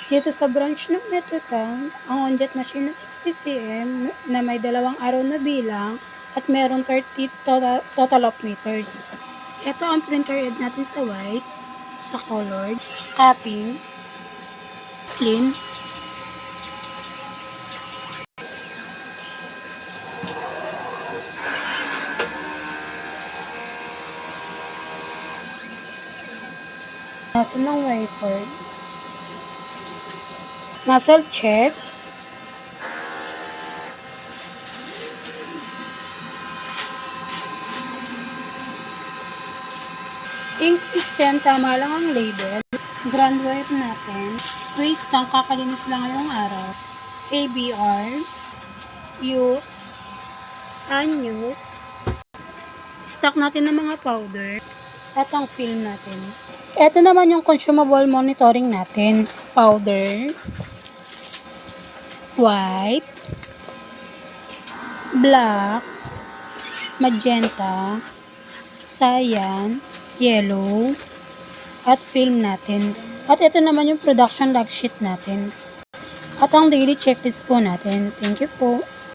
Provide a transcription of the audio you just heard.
Dito sa branch ng Metrotank, ang on-jet machine na 60 cm na may dalawang araw na bilang at merong 30 total of meters. Ito ang printer head natin sa white, sa colored, copying, clean, nasa ng wiper, nozzle check, ink system, tama lang ang label, grand wipe natin, waste tank, kakalinis lang ngayong araw, ABR, use, unuse, stock natin ng mga powder, at ang film natin. Ito naman yung consumable monitoring natin, powder, white, black, magenta, cyan, yellow, at film natin. At ito naman yung production log sheet natin. At ang daily checklist po natin. Thank you po.